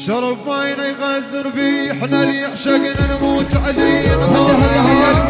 شرب ماينا يغزر بي احنا اللي عشقنا نموت عليه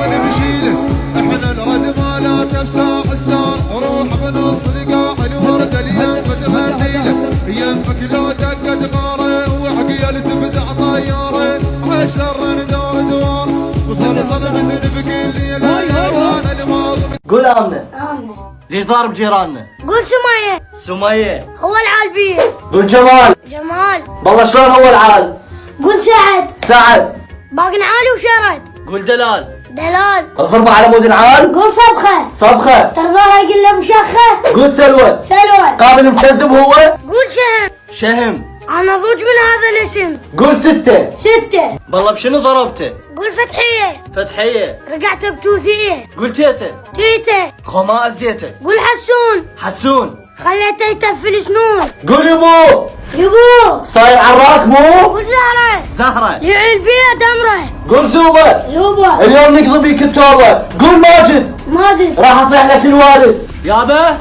ونمشيله احنا نرد مالات بساح الزار وروح بنص لقاع الورد اليم فتهنيله يمك لو دقت غاره وعقيل تفزع طياره عشر ندور دور وصل مثل بكل ليله الماضي. قول آمنة. آمنة. ليش ضارب جيراننا؟ قول سمية. سمية. هو العال بيه. قول جمال. جمال. والله شلون هو العال؟ قول سعد. سعد. باقن عالي وشرد. قول دلال. دلال. الضربة على مود العال. قول صبخة. صبخة. ترضاها يقول له مشخة. قول سلوى. سلوى. قابل مكذب هو. قول شهم. شهم. أنا ضوج من هذا الاسم. قول ستة. ستة. والله بشنو ضربته؟ قول فتحية. فتحية. رقعت بتوثية. قول تيتا. تيتا. خو ما أذيته. قول حسون. حسون. خليته يتفل سنون. قول يبو. يبو. صاير عراك مو. قول زهرة. زهرة. يعيل بيها دمرة. قول زوبة. زوبة. اليوم نقضي بيك التوبة. قول ماجد. ماجد. راح أصيح لك الوالد. يابا.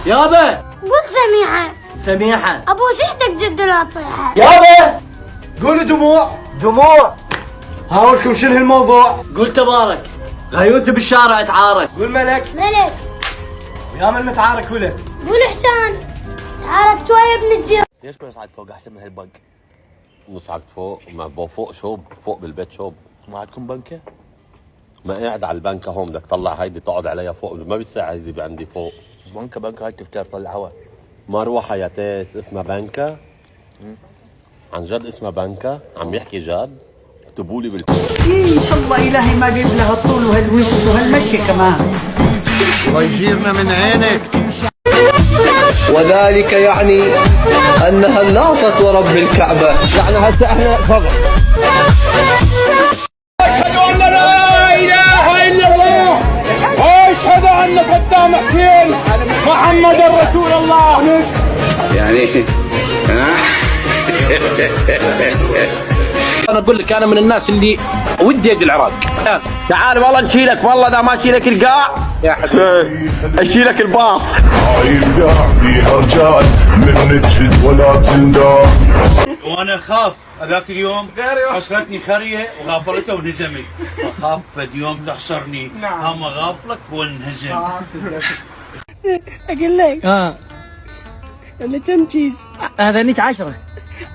يابا. قول سميحة. سميحة. أبو سيحتك جد لا تصيحة. يابا. قولوا دموع. دموع. هاولكم شنو الموضوع؟ قول تبارك. غيوت بالشارع تعارك. قول ملك. ملك. يا من متعارك ولا؟ قول حسان. تعاركت ويا ابن الجيران. ليش ما نصعد فوق احسن من هالبنك؟ نصعد فوق ما فوق شوب فوق بالبيت شوب. ما عندكم بنكه؟ ما قاعد على البنكه هون بدك تطلع هيدي تقعد عليها فوق ما بتساعد هيدي عندي فوق. بنكه هاي تفتر طلع هوا. مروحه يا تيس اسمها بنكه؟ عن جد اسمها بنكه؟ عم يحكي جد؟ اكتبوا لي ان شاء الله الهي ما جيب لها الطول وهالوش وهالمشي كمان. الله يجيرنا من عينك. وذلك يعني أنها ناصت ورب الكعبة. يعني هسه احنا فضل. أشهد أن لا إله إلا الله وأشهد أن قدام حسين محمد رسول الله. يعني أنا أقول لك أنا من الناس اللي ودي أجي العراق. تعال والله نشيلك، والله إذا ما نشيلك القاع يا حبيبي أشيلك الباص. هاي القاع بيها رجال من تجد ولا تندار. وانا خاف هذاك اليوم حصلتني خريه وغافلته ونهزمت، فخاف فد يوم تحصرني هم غافلك وانهزم. اقول لك ولا كم تشيز هذا نيك 10.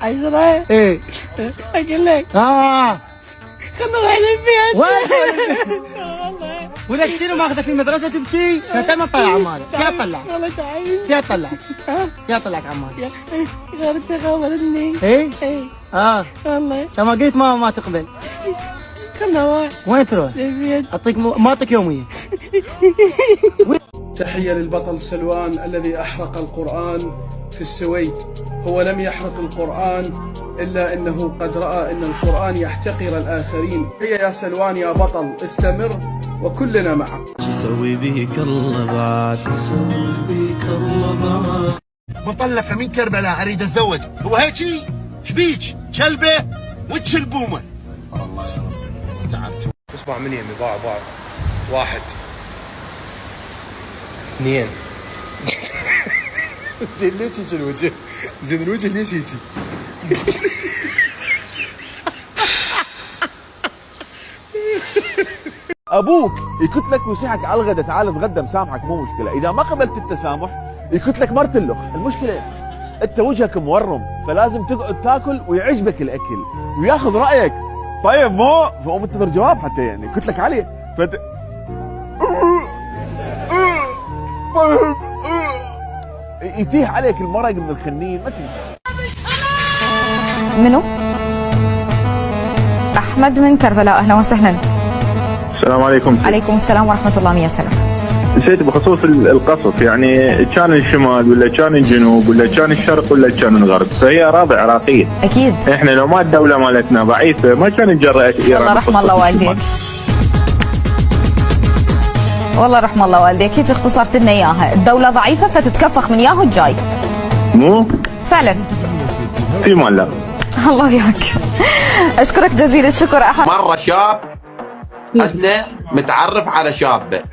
10 ايه اقول لك خلنا نروح للبيت. والله ولك شنو ماخذك في المدرسه تبكي؟ عشان ما تطلع عمالك. يا طلع. والله تعبان. يا طلع. يا طلعك عمالك. غيرتها خابرتني. ايه؟ ايه والله عشان ما قلت ما تقبل. خلنا نروح. وين تروح؟ للبيت. اعطيك ما اعطيك يوميه. تحية للبطل سلوان الذي أحرق القرآن في السويد. هو لم يحرق القرآن إلا أنه قد رأى أن القرآن يحتقر الآخرين. يا سلوان يا بطل استمر وكلنا معك. شو يسوي بيك الله بعد، يسوي بيك الله بعد. مطلقة من كربلاء أريد أتزوج. هو هيك شبيك كلبة وتشلبومة. الله يا رب تعبت. اسمع مني يمي. باع 1 2 زين ليش هيك الوجه؟ زين الوجه ليش هيك؟ ابوك يكتلك ويصيحك على الغداء تعال اتغدى مسامحك مو مشكله، اذا ما قبلت التسامح يكتلك مرتلخ. المشكله انت وجهك مورم فلازم تقعد تاكل ويعجبك الاكل وياخذ رايك. طيب مو فهو منتظر جواب حتى يعني كتلك عليه فانت يتيح عليك المرق من الخنين ما تنفع. منو؟ احمد من كربلاء. اهلا وسهلا. السلام عليكم. عليكم السلام ورحمه الله. 100 سنه. نسيت بخصوص القصف، يعني كان الشمال ولا كان الجنوب ولا كان الشرق ولا كان الغرب، فهي اراضي عراقيه. اكيد. احنا لو ما الدوله مالتنا ضعيفه ما كانت جرأت ايران. الله رحم الله والديك. والله رحم الله والديك، هيك اختصرت لنا اياها، الدوله ضعيفه فتتكفخ من ياهو الجاي. مو؟ فعلا. في مال لا. الله وياك. اشكرك جزيل الشكر احمد. مره شاب عندنا متعرف على شابه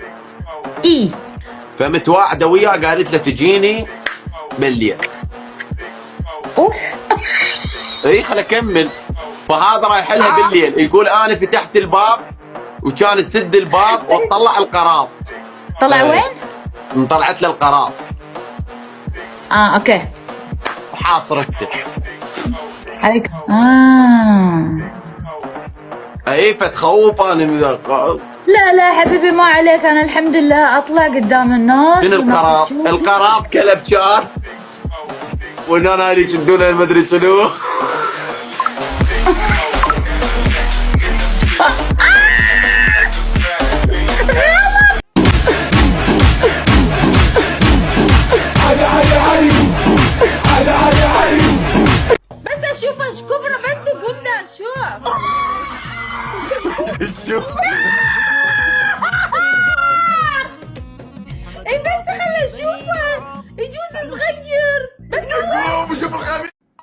فمتواعده وياه، قالت له تجيني بالليل. اي خل اكمل. فهذا رايح لها بالليل يقول انا فتحت الباب وكان تسد الباب وتطلع القراض. طلع وين؟ طلعت له القراض. اوكي. وحاصرته. عليك. اي فتخوف انا من ذا. لا لا حبيبي ما عليك، انا الحمد لله اطلع قدام الناس. من القراض؟ القراض كلب شاف وانا يشدونه المدري شنو. بس اشوفه كبره بس قمنا نشوف. اي بس خلي اشوفه يجوز صغير بس.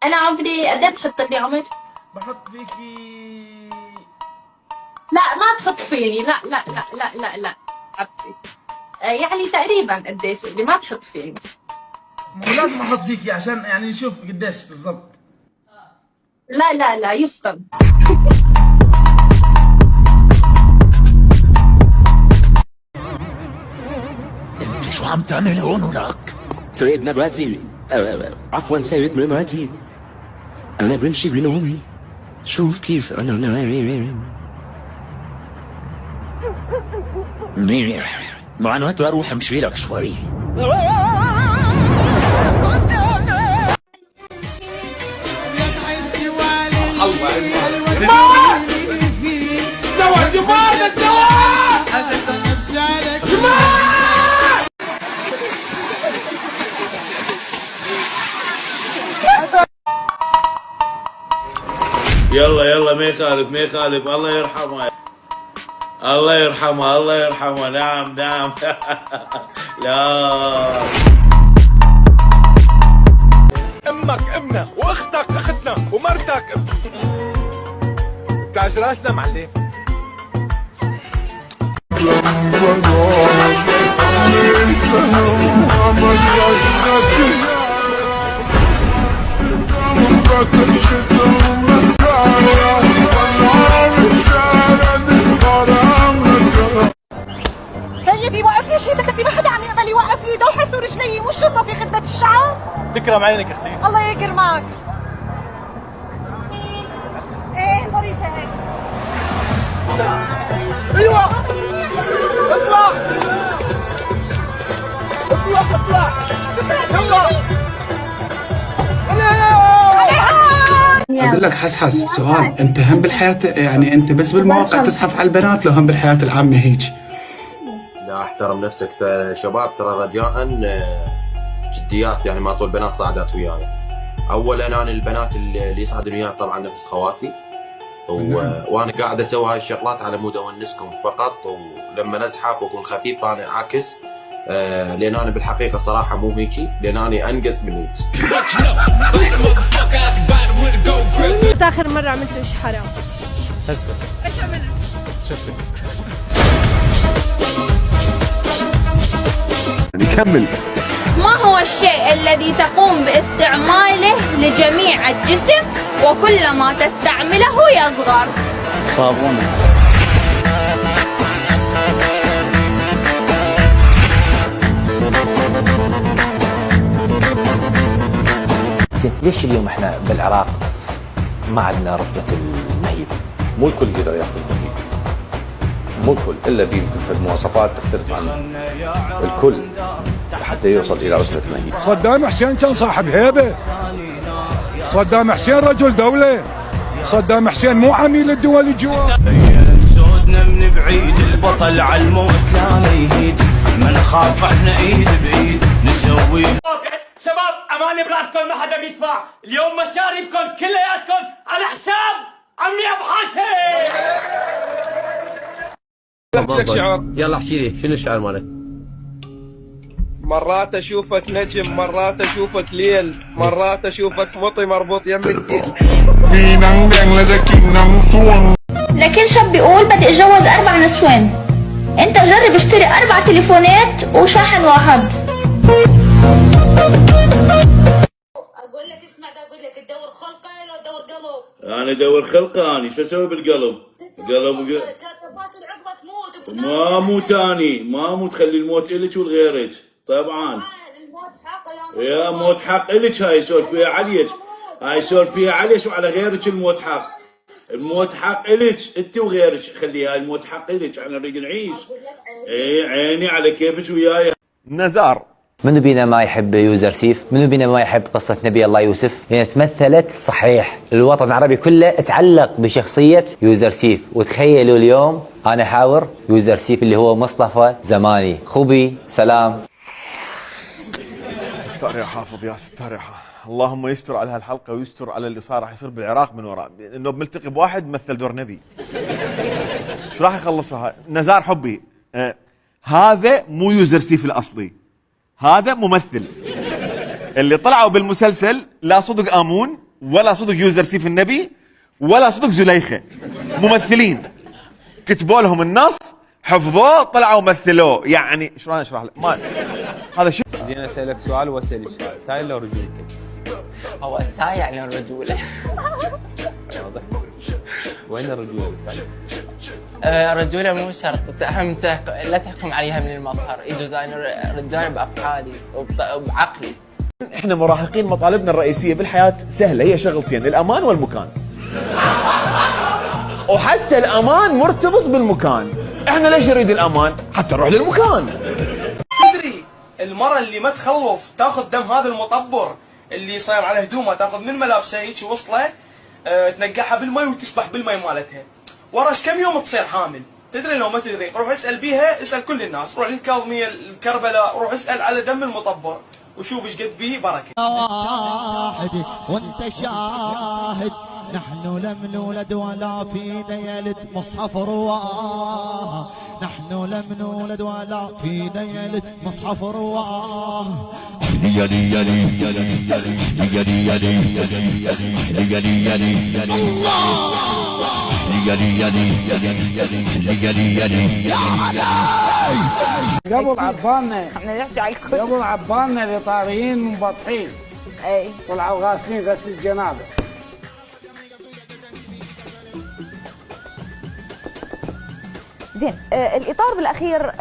انا عمري قد تحط لي عمر؟ بحط فيكي. لا ما تحط فيني، لا لا لا لا لا لا عبسي. يعني تقريبا قديش اللي ما تحط فيني. لازم احط فيكي عشان يعني نشوف قديش بالضبط. لا لا لا يسلم. انت شو عم تعمل هون ولك؟ سيدنا مراتي، عفوا سيدنا مراتي، انا بمشي بنومي، شوف كيف انا منيح. معناته اروح امشي لك شوي. سوا جمال يلا يلا ما يخالف ما يخالف. الله يرحمه الله يرحمه الله يرحمه. نعم نعم. لا امك امنا واختك اختنا ومرتك كاج راسنا معلم. سيدي وقف لي شي تاكسي، ما حدا عم يقبل يوقف لي، دوحس ورجلي مو شرطه في خدمه الشعب. تكرم عينك اختي. الله يكرمك. ايه ظريفه هيك. ايوه اطلع اطلع اطلع يلا. أقول لك حسحس سؤال، أنت هم بالحياة يعني أنت بس بالمواقع تزحف على البنات لو هم بالحياة العامة هيك؟ لا احترم نفسك شباب، ترى رجاء جديات يعني ما طول بنات صعدات وياي. اولا انا البنات اللي يسعدون وياي طبعا نفس خواتي وانا قاعد اسوي هاي الشغلات على مود اونسكم فقط، ولما نزحف واكون خفيف انا اعكس لان انا بالحقيقه صراحه مو هيجي، لان انا انقص من هيك. اخر مره عملتوا ايش حرام؟ هسه ايش عملت؟ شفتك نكمل. ما هو الشيء الذي تقوم باستعماله لجميع الجسم وكلما تستعمله يصغر؟ صابون. ليش اليوم احنا بالعراق ما عندنا رتبة المهيب؟ مو الكل يقدر ياخذ المهيب، مو الكل الا بيمكن مواصفات تختلف عن الكل حتى يوصل الى رتبة المهيب. صدام حسين كان صاحب هيبة، صدام حسين رجل دولة، صدام حسين مو عميل الدول الجوا. سودنا من بعيد البطل على الموت لا يهيد، ما نخاف احنا ايد بايد نسوي. شباب امان براتكم ما حدا بيدفع، اليوم مشاريبكم كلياتكم على حساب عمي ابو حاشم. لك شعر. يلا احكي لي شنو الشعر مالك؟ مرات اشوفك نجم، مرات اشوفك ليل، مرات اشوفك مطي مربوط يم الديل. لكن شاب بيقول بدي اتجوز 4 نسوان. انت جرب اشتري 4 تليفونات وشاحن واحد. اقول لك اسمع، ده اقول لك تدور خلقك انا ادور خلقه، اني شو اسوي بالقلب؟ قلب ما موت، اني ما موت، خلي الموت الك ولغيرك طبعا. يا موت حق الك، هاي يسولف فيها عليك، هاي يسولف فيها عليك وعلى غيرك الموت حق. الموت حق الك انت وغيرك، خليها الموت حق الك، احنا نريد نعيش. اي عيني على كيفك وياي. نزار منو بينا ما يحب يوزر سيف؟ منو بينا ما يحب قصة نبي الله يوسف؟ لأن تمثلت صحيح، الوطن العربي كله تعلق بشخصية يوزر سيف. وتخيلوا اليوم أنا حاور يوزر سيف اللي هو مصطفى زماني. خوبي سلام. ستار يا حافظ، يا ستار يا حافظ. اللهم يستر على هالحلقة ويستر على اللي صار راح يصير بالعراق من وراء، انه بملتقي بواحد مثل دور نبي. شو راح يخلصها؟ نزار حبي، هذا مو يوزر سيف الاصلي، هذا ممثل. اللي طلعوا بالمسلسل لا صدق امون ولا صدق يوزر سيف النبي ولا صدق زليخه، ممثلين كتبوا لهم النص، حفظوه، طلعوا مثلوه. يعني شلون اشرح لك؟ ما هذا شيء. زين اسالك سؤال واسالي سؤال، تاي لو رجولتك؟ هو تاي يعني الرجولة. واضح. وين الرجولة تاي؟ الرجولة مو شرط، أهم لا تحكم عليها من المظهر، يجوز أنا رجال بأفعالي وبعقلي. احنا مراهقين مطالبنا الرئيسية بالحياة سهلة، هي شغلتين، الأمان والمكان. وحتى الأمان مرتبط بالمكان. احنا ليش نريد الأمان؟ حتى نروح للمكان. تدري المرة اللي ما تخلف تاخذ دم هذا المطبر اللي صاير على هدومه، تاخذ من ملابسه هيك وصله، تنقعها بالمي وتسبح بالمي مالتها، وراش كم يوم تصير حامل. تدري لو ما تدري روح اسال بيها، اسال كل الناس، روح للكاظميه الكربلاء، روح اسال على دم المطبر وشوف ايش قد به بركه. واحد وانت شاهد، نحن لم نولد ولا في ليلة مصحف رواه، نحن لم نولد ولا في ليلة مصحف رواه. قبل عبالنا قبل عبالنا اللي طاريين منبطحين، اي طلعوا غاسلين غسل الجنابه. زين الاطار بالاخير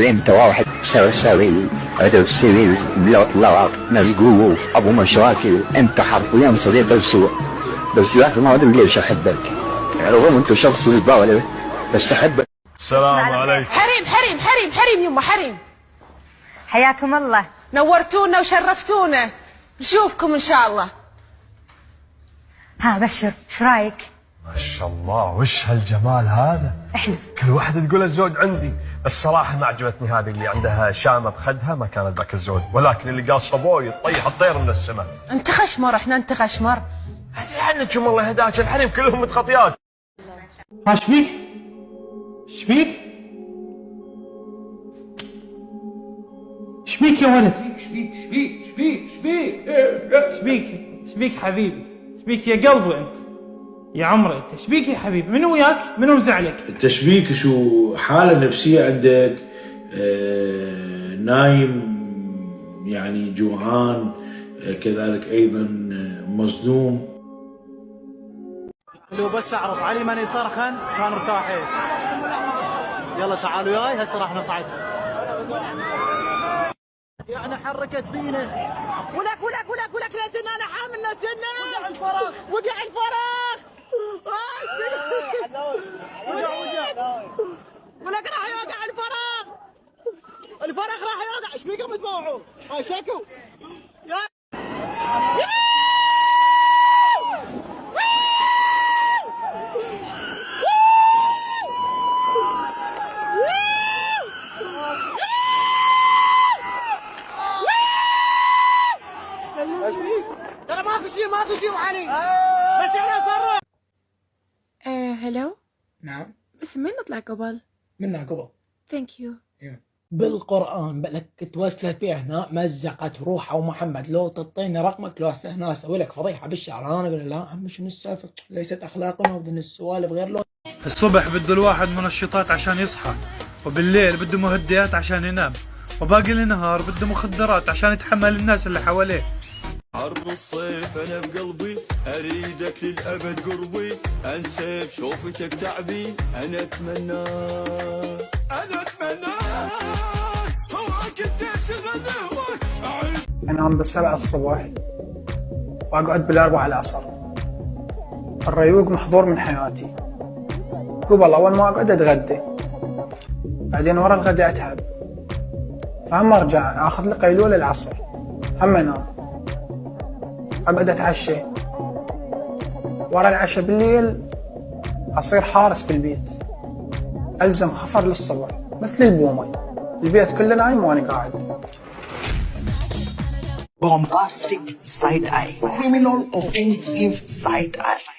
انت واحد سوي هذا السرير بلا طلاق نلقوه ابو مشاكل، انت حرفيا صديق السوء، بس يا اخي ما ادري ليش احبك، يعني رغم انت شخص زباله بس احبك. السلام عليكم. حريم حريم حريم حريم يما حريم، حياكم الله، نورتونا وشرفتونا، نشوفكم ان شاء الله. ها بشر ايش رايك؟ ما شاء الله، وش هالجمال هذا؟ احلف. كل واحدة تقول الزوج عندي، الصراحة ما عجبتني هذه اللي عندها شامة بخدها، ما كانت ذاك الزوج، ولكن اللي قال صبوي يطيح الطير من السماء. انت خشمر، احنا انت خشمر. عنكم الله يهداك، الحريم كلهم متخطيات. ايش بيك؟ ايش بيك؟ ايش بيك يا ولد؟ ايش بيك؟ ايش بيك؟ ايش بيك؟ ايش بيك؟ ايش بيك حبيبي؟ ايش بيك يا قلبي انت؟ يا عمري انت ايش بيك يا حبيبي؟ منو وياك؟ منو مزعلك؟ التشبيك شو حالة نفسية عندك؟ نايم يعني جوعان، كذلك ايضا مصدوم. لو بس اعرف علي ماني صرخا كان ارتاحيت. يلا تعالوا وياي هسه راح نصعدها. يعني حركت بينا. ولك ولك ولك ولك لا سنة انا حامل لا سنة. وقع الفراغ وقع الفراغ. ولك راح يوقع الفراغ. الفراغ راح يوقع. ايش بيكم تبوعوا؟ هاي شكو. ترى ماكو شيء وعلي بس احنا نصرف. هلو. نعم. بس من نطلع قبل؟ منها قبل. ثانك يو. بالقرآن بلك توسلت فيه هنا مزقت روحه ومحمد، لو تعطيني رقمك لو هنا اسوي لك فضيحه بالشارع. انا اقول لا عمي شنو السالفه؟ ليست اخلاقنا وبدنا السوالف غير لو. الصبح بده الواحد منشطات عشان يصحى، وبالليل بده مهدئات عشان ينام، وباقي النهار بده مخدرات عشان يتحمل الناس اللي حواليه. عرض الصيف انا بقلبي اريدك للابد قربي انسى بشوفتك تعبي انا اتمنى هواك انت شغل هواك اعيش. انام ب7 الصبح واقعد ب4 العصر. الريوق محظور من حياتي. قبل اول ما اقعد اتغدى، بعدين ورا الغداء اتعب، فهم ارجع اخذ لي قيلولة العصر، هم انام، اقعد اتعشى، ورا العشاء بالليل اصير حارس بالبيت، الزم خفر للصبح مثل البومي، البيت كله نايم وانا قاعد. Bombastic side eye. Criminal offensive side eye.